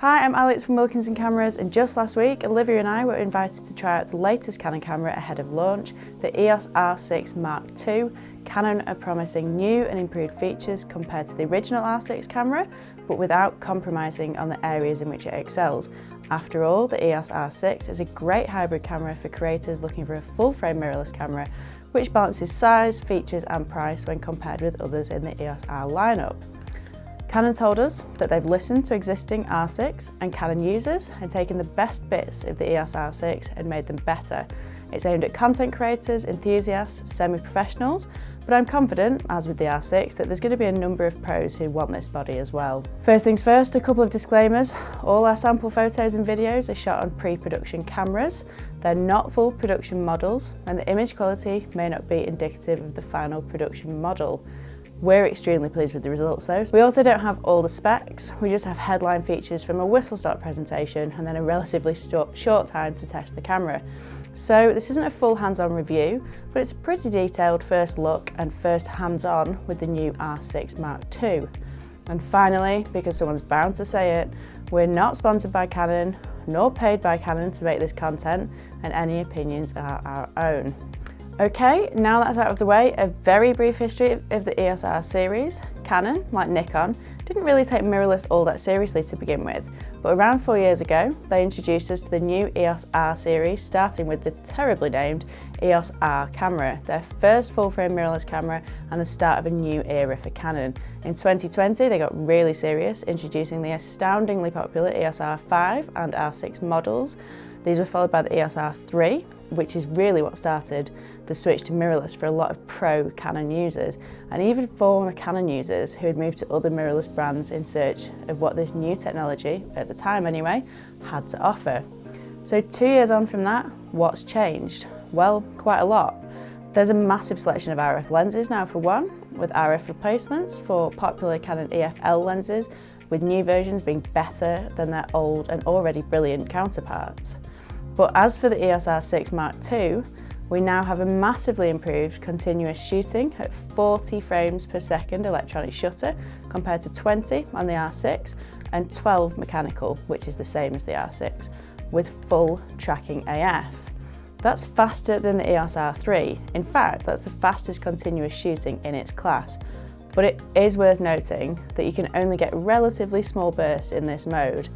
Hi, I'm Alex from Wilkinson Cameras, and just last week, Olivia and I were invited to try out the latest Canon camera ahead of launch, the EOS R6 Mark II. Canon are promising new and improved features compared to the original R6 camera, but without compromising on the areas in which it excels. After all, the EOS R6 is a great hybrid camera for creators looking for a full-frame mirrorless camera, which balances size, features and price when compared with others in the EOS R lineup. Canon told us that they've listened to existing R6 and Canon users and taken the best bits of the EOS R6 and made them better. It's aimed at content creators, enthusiasts, semi-professionals, but I'm confident, as with the R6, that there's going to be a number of pros who want this body as well. First things first, a couple of disclaimers. All our sample photos and videos are shot on pre-production cameras. They're not full production models, and the image quality may not be indicative of the final production model. We're extremely pleased with the results though. We also don't have all the specs, we just have headline features from a whistle-stop presentation and then a relatively short time to test the camera. So this isn't a full hands-on review, but it's a pretty detailed first look and first hands-on with the new R6 Mark II. And finally, because someone's bound to say it, we're not sponsored by Canon, nor paid by Canon to make this content, and any opinions are our own. Okay, now that's out of the way, a very brief history of the EOS R series. Canon, like Nikon, didn't really take mirrorless all that seriously to begin with, but around 4 years ago, they introduced us to the new EOS R series, starting with the terribly named EOS R camera, their first full-frame mirrorless camera and the start of a new era for Canon. In 2020, they got really serious, introducing the astoundingly popular EOS R5 and R6 models. These were followed by the EOS R3, which is really what started the switch to mirrorless for a lot of pro Canon users, and even former Canon users who had moved to other mirrorless brands in search of what this new technology, at the time anyway, had to offer. So 2 years on from that, what's changed? Well, quite a lot. There's a massive selection of RF lenses now for one, with RF replacements for popular Canon EFL lenses, with new versions being better than their old and already brilliant counterparts. But as for the EOS R6 Mark II, we now have a massively improved continuous shooting at 40 frames per second electronic shutter compared to 20 on the R6 and 12 mechanical, which is the same as the R6, with full tracking AF. That's faster than the EOS R3. In fact, that's the fastest continuous shooting in its class. But it is worth noting that you can only get relatively small bursts in this mode.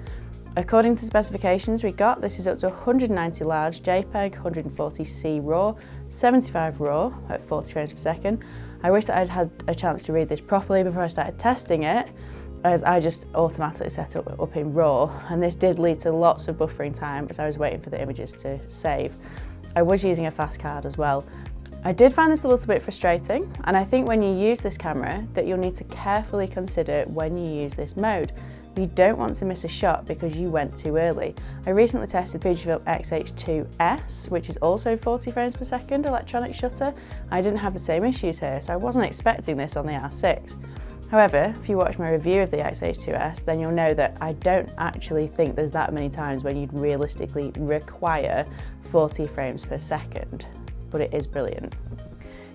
According to the specifications we got, this is up to 190 large JPEG, 140C RAW, 75 RAW at 40 frames per second. I wish that I'd had a chance to read this properly before I started testing it, as I just automatically set it up in RAW, and this did lead to lots of buffering time as I was waiting for the images to save. I was using a fast card as well. I did find this a little bit frustrating, and I think when you use this camera that you'll need to carefully consider when you use this mode. You don't want to miss a shot because you went too early. I recently tested Fujifilm X-H2S, which is also 40 frames per second electronic shutter. I didn't have the same issues here, so I wasn't expecting this on the R6. However, if you watch my review of the X-H2S, then you'll know that I don't actually think there's that many times when you'd realistically require 40 frames per second, but it is brilliant.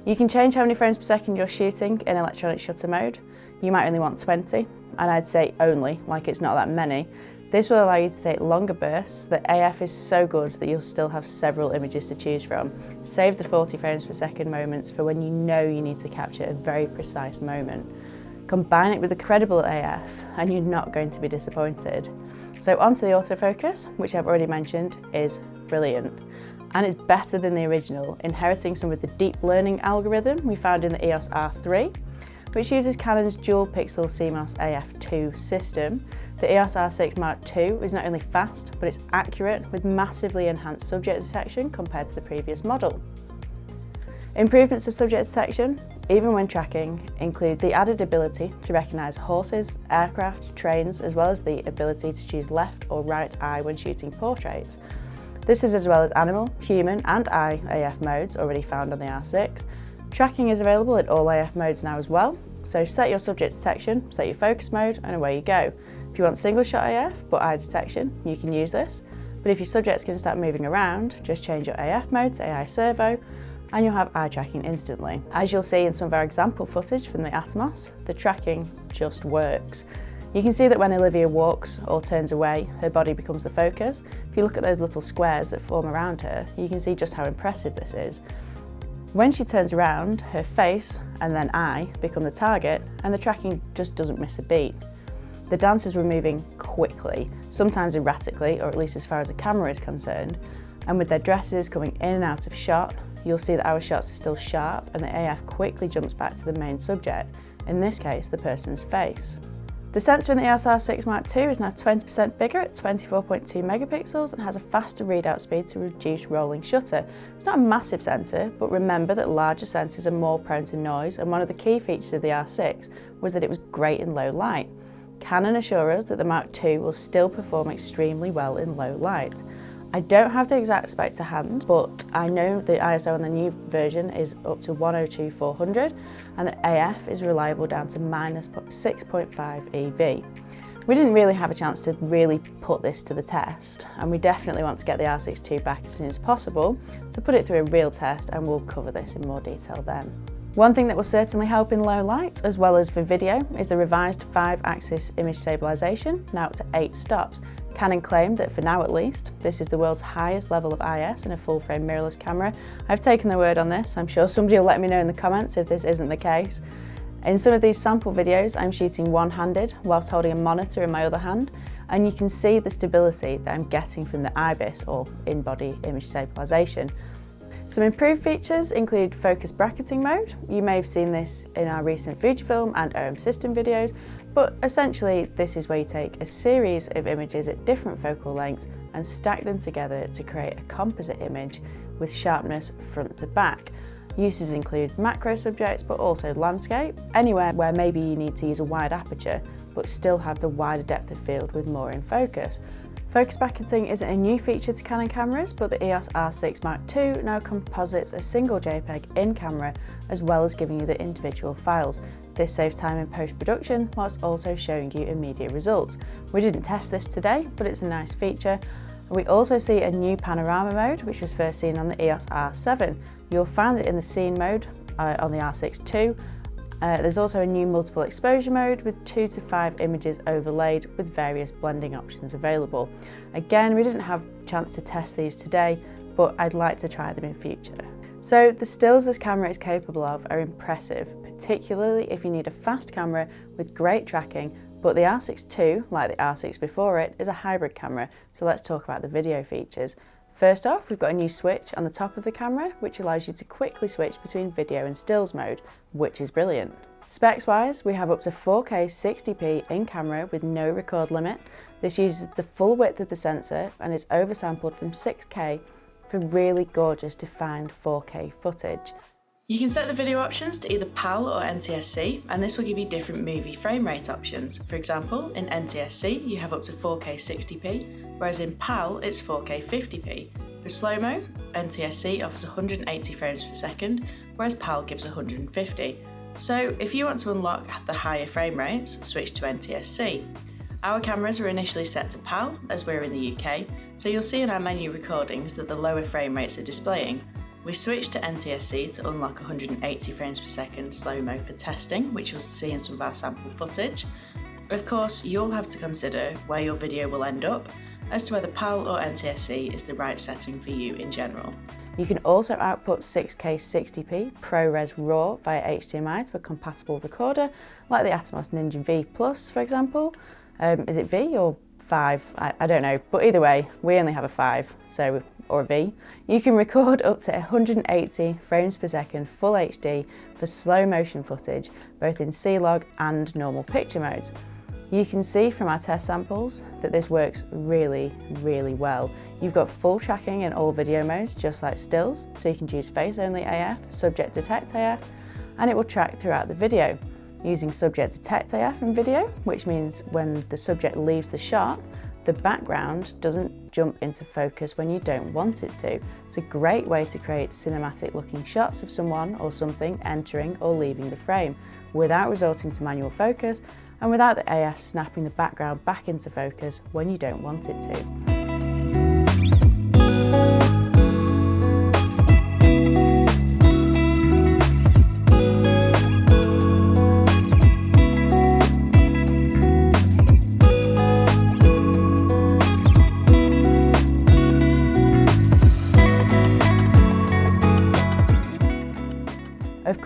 You can change how many frames per second you're shooting in electronic shutter mode. You might only want 20, and I'd say only, like it's not that many. This will allow you to take longer bursts. The AF is so good that you'll still have several images to choose from. Save the 40 frames per second moments for when you know you need to capture a very precise moment. Combine it with the credible AF and you're not going to be disappointed. So onto the autofocus, which I've already mentioned is brilliant. And it's better than the original, inheriting some of the deep learning algorithm we found in the EOS R3, which uses Canon's dual pixel CMOS AF2 system. The EOS R6 Mark II is not only fast, but it's accurate with massively enhanced subject detection compared to the previous model. Improvements to subject detection, even when tracking, include the added ability to recognise horses, aircraft, trains, as well as the ability to choose left or right eye when shooting portraits. This is as well as animal, human and eye AF modes already found on the R6. Tracking is available in all AF modes now as well, so set your subject detection, set your focus mode and away you go. If you want single shot AF but eye detection, you can use this, but if your subject's going to start moving around, just change your AF mode to AI servo and you'll have eye tracking instantly. As you'll see in some of our example footage from the Atomos, the tracking just works. You can see that when Olivia walks or turns away, her body becomes the focus. If you look at those little squares that form around her, you can see just how impressive this is. When she turns around, her face and then eye become the target, and the tracking just doesn't miss a beat. The dancers were moving quickly, sometimes erratically, or at least as far as the camera is concerned, and with their dresses coming in and out of shot, you'll see that our shots are still sharp and the AF quickly jumps back to the main subject, in this case the person's face. The sensor in the EOS R6 Mark II is now 20% bigger at 24.2 megapixels and has a faster readout speed to reduce rolling shutter. It's not a massive sensor, but remember that larger sensors are more prone to noise, and one of the key features of the R6 was that it was great in low light. Canon assure us that the Mark II will still perform extremely well in low light. I don't have the exact spec to hand, but I know the ISO on the new version is up to 102/400 and the AF is reliable down to -6.5 EV. We didn't really have a chance to really put this to the test, and we definitely want to get the R6 II back as soon as possible to put it through a real test, and we'll cover this in more detail then. One thing that will certainly help in low light, as well as for video, is the revised 5-axis image stabilisation, now up to 8 stops. Canon claimed that for now at least, this is the world's highest level of IS in a full-frame mirrorless camera. I've taken their word on this. I'm sure somebody will let me know in the comments if this isn't the case. In some of these sample videos, I'm shooting one-handed whilst holding a monitor in my other hand, and you can see the stability that I'm getting from the IBIS, or in-body image stabilisation. Some improved features include focus bracketing mode. You may have seen this in our recent Fujifilm and OM system videos, but essentially this is where you take a series of images at different focal lengths and stack them together to create a composite image with sharpness front to back. Uses include macro subjects, but also landscape, anywhere where maybe you need to use a wide aperture, but still have the wider depth of field with more in focus. Focus bracketing isn't a new feature to Canon cameras, but the EOS R6 Mark II now composites a single JPEG in camera, as well as giving you the individual files. This saves time in post-production, whilst also showing you immediate results. We didn't test this today, but it's a nice feature. We also see a new panorama mode, which was first seen on the EOS R7. You'll find it in the scene mode on the R6 II. There's also a new multiple exposure mode with 2 to 5 images overlaid with various blending options available. Again, we didn't have a chance to test these today, but I'd like to try them in future. So the stills this camera is capable of are impressive, particularly if you need a fast camera with great tracking, but the R6 II, like the R6 before it, is a hybrid camera, so let's talk about the video features. First off, we've got a new switch on the top of the camera, which allows you to quickly switch between video and stills mode, which is brilliant. Specs wise, we have up to 4K 60p in camera with no record limit. This uses the full width of the sensor and is oversampled from 6K for really gorgeous defined 4K footage. You can set the video options to either PAL or NTSC, and this will give you different movie frame rate options. For example, in NTSC you have up to 4K 60p, whereas in PAL it's 4K 50p. For slow-mo, NTSC offers 180 frames per second, whereas PAL gives 150. So if you want to unlock the higher frame rates, switch to NTSC. Our cameras were initially set to PAL, as we're in the UK, so you'll see in our menu recordings that the lower frame rates are displaying. We switched to NTSC to unlock 180 frames per second slow-mo for testing, which you'll see in some of our sample footage. Of course, you'll have to consider where your video will end up as to whether PAL or NTSC is the right setting for you in general. You can also output 6K 60p ProRes RAW via HDMI to a compatible recorder, like the Atomos Ninja V Plus, for example. Is it V or 5? I don't know, but either way, we only have a 5, or a V. You can record up to 180 frames per second full HD for slow motion footage, both in C-Log and normal picture modes. You can see from our test samples that this works really, really well. You've got full tracking in all video modes, just like stills, so you can choose face only AF, subject detect AF, and it will track throughout the video. Using subject detect AF in video, which means when the subject leaves the shot, the background doesn't jump into focus when you don't want it to. It's a great way to create cinematic looking shots of someone or something entering or leaving the frame without resorting to manual focus and without the AF snapping the background back into focus when you don't want it to.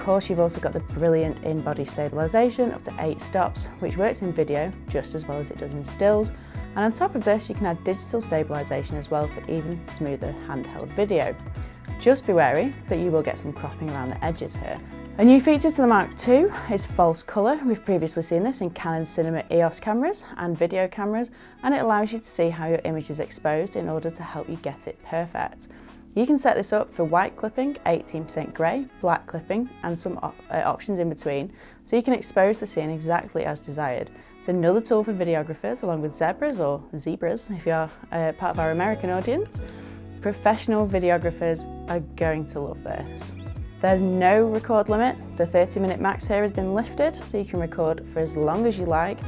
course, you've also got the brilliant in-body stabilisation up to 8 stops, which works in video just as well as it does in stills. And on top of this, you can add digital stabilisation as well for even smoother handheld video. Just be wary that you will get some cropping around the edges here. A new feature to the Mark II is false colour. We've previously seen this in Canon Cinema EOS cameras and video cameras, and it allows you to see how your image is exposed in order to help you get it perfect. You can set this up for white clipping, 18% grey, black clipping, and some options in between, so you can expose the scene exactly as desired. It's another tool for videographers, along with zebras, or zebras if you're part of our American audience. Professional videographers are going to love this. There's no record limit. The 30-minute max here has been lifted, so you can record for as long as you like,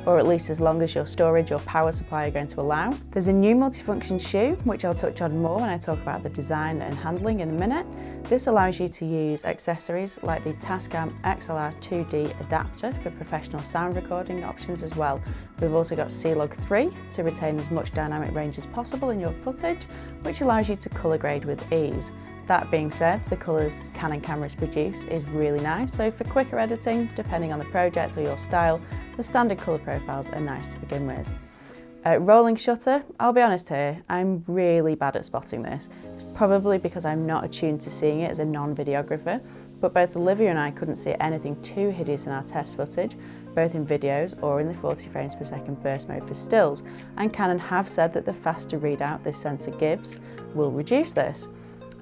or at least as long as your storage or power supply are going to allow. There's a new multifunction shoe, which I'll touch on more when I talk about the design and handling in a minute. This allows you to use accessories like the Tascam XLR 2D adapter for professional sound recording options as well. We've also got C-Log 3 to retain as much dynamic range as possible in your footage, which allows you to colour grade with ease. That being said, the colours Canon cameras produce is really nice, so for quicker editing, depending on the project or your style, the standard colour profiles are nice to begin with. Rolling shutter, I'll be honest here, I'm really bad at spotting this. It's probably because I'm not attuned to seeing it as a non-videographer, but both Olivia and I couldn't see anything too hideous in our test footage, both in videos or in the 40 frames per second burst mode for stills, and Canon have said that the faster readout this sensor gives will reduce this.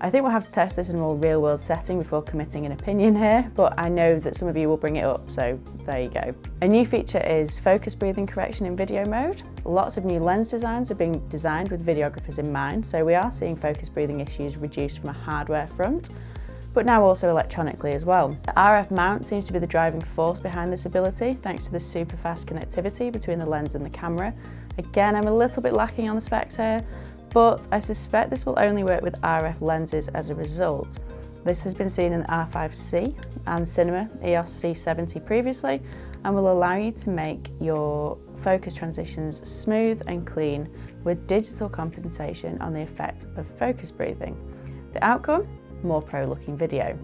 I think we'll have to test this in a more real-world setting before committing an opinion here, but I know that some of you will bring it up, so there you go. A new feature is focus breathing correction in video mode. Lots of new lens designs are being designed with videographers in mind, so we are seeing focus breathing issues reduced from a hardware front, but now also electronically as well. The RF mount seems to be the driving force behind this ability, thanks to the super fast connectivity between the lens and the camera. Again, I'm a little bit lacking on the specs here, but I suspect this will only work with RF lenses as a result. This has been seen in the R5C and Cinema EOS C70 previously, and will allow you to make your focus transitions smooth and clean with digital compensation on the effect of focus breathing. The outcome? More pro-looking video.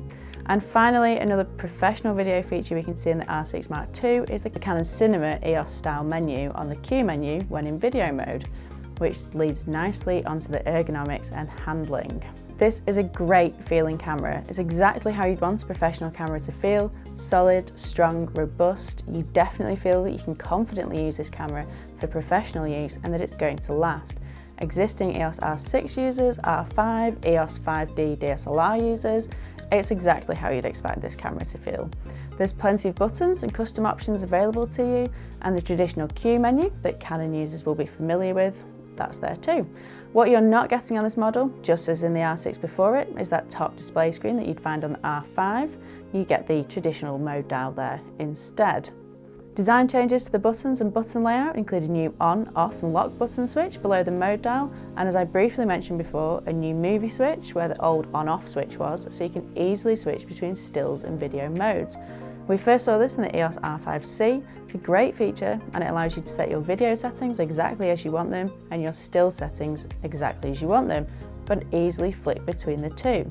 And finally, another professional video feature we can see in the R6 Mark II is the Canon Cinema EOS style menu on the Q menu when in video mode, which leads nicely onto the ergonomics and handling. This is a great feeling camera. It's exactly how you'd want a professional camera to feel: solid, strong, robust. You definitely feel that you can confidently use this camera for professional use and that it's going to last. Existing EOS R6 users, R5, EOS 5D DSLR users, it's exactly how you'd expect this camera to feel. There's plenty of buttons and custom options available to you, and the traditional Q menu that Canon users will be familiar with, that's there too. What you're not getting on this model, just as in the R6 before it, is that top display screen that you'd find on the R5. You get the traditional mode dial there instead. Design changes to the buttons and button layout include a new on, off and lock button switch below the mode dial, and as I briefly mentioned before, a new movie switch where the old on-off switch was, so you can easily switch between stills and video modes. We first saw this in the EOS R5C. It's a great feature and it allows you to set your video settings exactly as you want them and your still settings exactly as you want them, but easily flick between the two.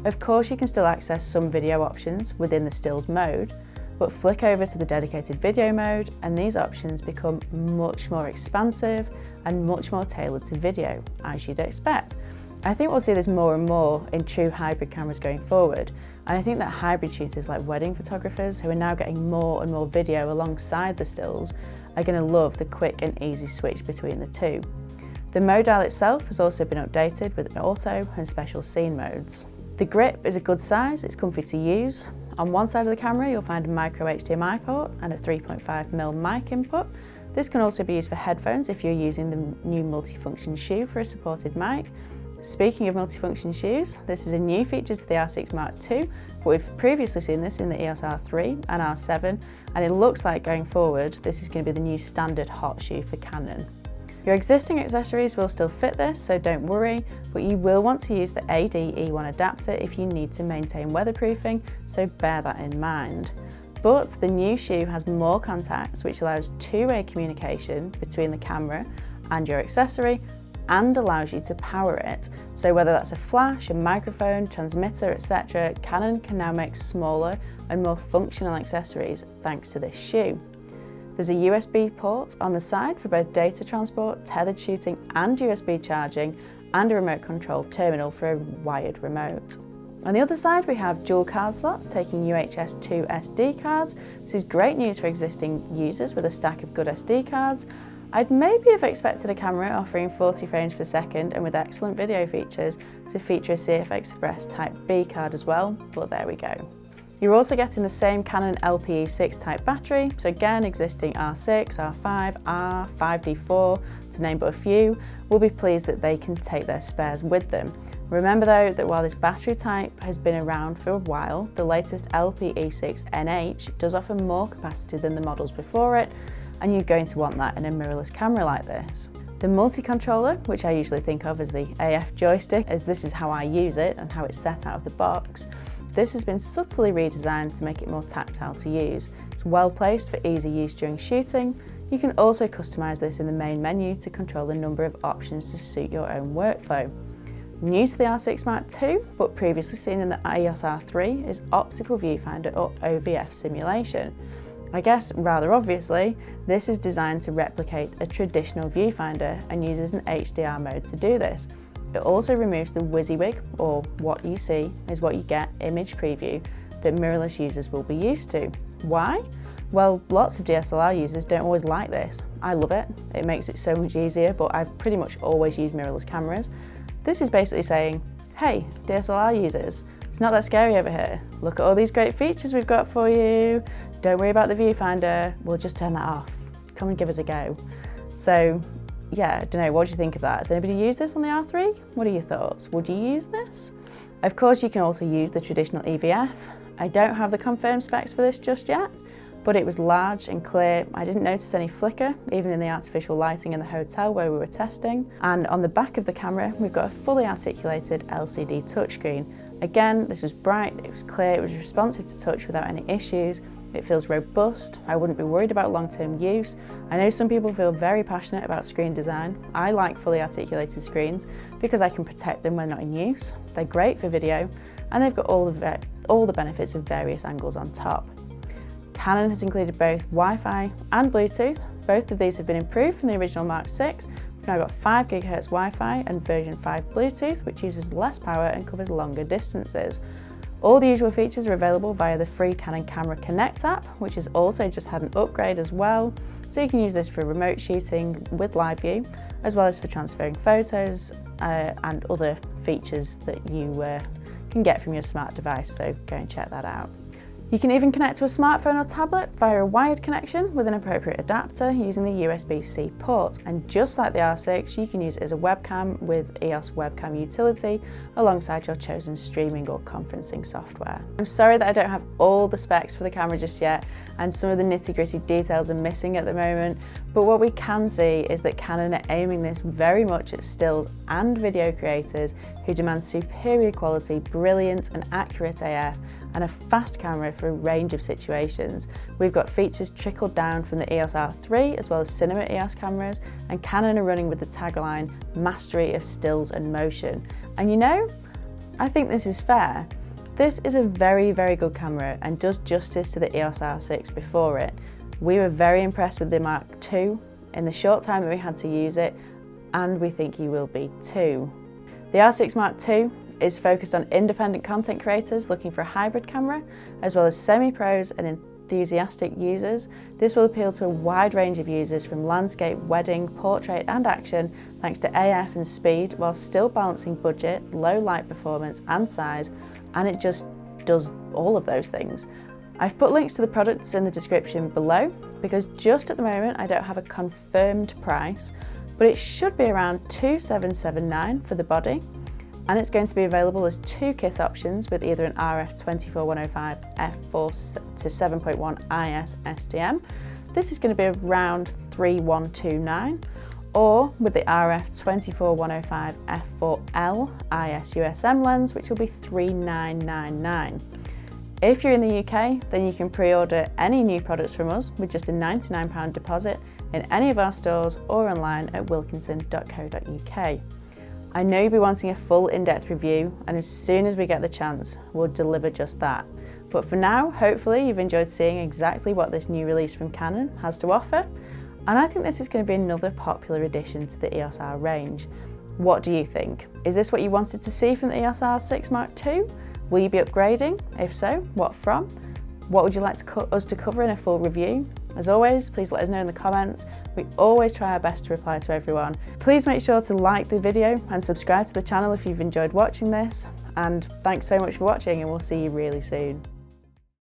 Of course, you can still access some video options within the stills mode, but flick over to the dedicated video mode and these options become much more expansive and much more tailored to video, as you'd expect. I think we'll see this more and more in true hybrid cameras going forward, and I think that hybrid shooters like wedding photographers, who are now getting more and more video alongside the stills, are going to love the quick and easy switch between the two. The mode dial itself has also been updated with auto and special scene modes. The grip is a good size, it's comfy to use. On one side of the camera you'll find a micro HDMI port and a 3.5mm mic input. This can also be used for headphones if you're using the new multifunction shoe for a supported mic. Speaking of multifunction shoes, this is a new feature to the R6 Mark II, but we've previously seen this in the EOS R3 and R7, and it looks like going forward this is going to be the new standard hot shoe for Canon. Your existing accessories will still fit this, so don't worry, but you will want to use the AD-E1 adapter if you need to maintain weatherproofing, so bear that in mind. But the new shoe has more contacts, which allows two-way communication between the camera and your accessory, and allows you to power it. So whether that's a flash, a microphone, transmitter, etc., Canon can now make smaller and more functional accessories thanks to this shoe. There's a USB port on the side for both data transport, tethered shooting and USB charging, and a remote control terminal for a wired remote. On the other side we have dual card slots taking UHS 2 SD cards. This is great news for existing users with a stack of good SD cards. I'd maybe have expected a camera offering 40 frames per second and with excellent video features to feature a CF Express Type B card as well, but there we go. You're also getting the same Canon LPE6 type battery, so again existing R6, R5, R, 5D4 to name but a few, will be pleased that they can take their spares with them. Remember though that while this battery type has been around for a while, the latest LPE6 NH does offer more capacity than the models before it, and you're going to want that in a mirrorless camera like this. The multi-controller, which I usually think of as the AF joystick, as this is how I use it and how it's set out of the box, this has been subtly redesigned to make it more tactile to use. It's well placed for easy use during shooting. You can also customise this in the main menu to control the number of options to suit your own workflow. New to the R6 Mark II, but previously seen in the EOS R3, is optical viewfinder or OVF simulation. I guess rather obviously, this is designed to replicate a traditional viewfinder and uses an HDR mode to do this. It also removes the WYSIWYG, or what you see is what you get image preview, that mirrorless users will be used to. Why? Well, lots of DSLR users don't always like this. I love it, it makes it so much easier, but I've pretty much always used mirrorless cameras. This is basically saying, hey, DSLR users, it's not that scary over here. Look at all these great features we've got for you. Don't worry about the viewfinder, we'll just turn that off. Come and give us a go. So, yeah, I don't know, what do you think of that? Has anybody used this on the R3? What are your thoughts? Would you use this? Of course, you can also use the traditional EVF. I don't have the confirmed specs for this just yet, but it was large and clear. I didn't notice any flicker, even in the artificial lighting in the hotel where we were testing. And on the back of the camera, we've got a fully articulated LCD touchscreen. Again, this was bright, it was clear, it was responsive to touch without any issues. It feels robust. I wouldn't be worried about long-term use. I know some people feel very passionate about screen design. I like fully articulated screens because I can protect them when not in use. They're great for video, and they've got all the benefits of various angles on top. Canon has included both Wi-Fi and Bluetooth. Both of these have been improved from the original Mark VI. We've now got 5 GHz Wi-Fi and version 5 Bluetooth, which uses less power and covers longer distances. All the usual features are available via the free Canon Camera Connect app, which has also just had an upgrade as well. So you can use this for remote shooting with live view, as well as for transferring photos and other features that you can get from your smart device, so go and check that out. You can even connect to a smartphone or tablet via a wired connection with an appropriate adapter using the USB-C port. And just like the R6, you can use it as a webcam with EOS Webcam Utility alongside your chosen streaming or conferencing software. I'm sorry that I don't have all the specs for the camera just yet, and some of the nitty-gritty details are missing at the moment, but what we can see is that Canon are aiming this very much at stills and video creators who demand superior quality, brilliant and accurate AF, and a fast camera for a range of situations. We've got features trickled down from the EOS R3 as well as cinema EOS cameras, and Canon are running with the tagline, mastery of stills and motion. And you know, I think this is fair. This is a very, very good camera and does justice to the EOS R6 before it. We were very impressed with the Mark II in the short time that we had to use it, and we think you will be too. The R6 Mark II is focused on independent content creators looking for a hybrid camera, as well as semi-pros and enthusiastic users. This will appeal to a wide range of users from landscape, wedding, portrait and action, thanks to AF and speed, while still balancing budget, low light performance and size, and it just does all of those things. I've put links to the products in the description below, because just at the moment I don't have a confirmed price, but it should be around $2,779 for the body. And it's going to be available as 2 kit options with either an RF24105 f4 to 7.1 IS STM. This is going to be around $3,129, or with the RF24105 f4L IS USM lens, which will be $3,999. If you're in the UK, then you can pre-order any new products from us with just a £99 deposit, in any of our stores or online at wilkinson.co.uk. I know you'll be wanting a full in-depth review, and as soon as we get the chance, we'll deliver just that. But for now, hopefully you've enjoyed seeing exactly what this new release from Canon has to offer, and I think this is going to be another popular addition to the EOS R range. What do you think? Is this what you wanted to see from the EOS R6 Mark II? Will you be upgrading? If so, what from? What would you like us to cover in a full review? As always, please let us know in the comments. We always try our best to reply to everyone. Please make sure to like the video and subscribe to the channel if you've enjoyed watching this. And thanks so much for watching, and we'll see you really soon.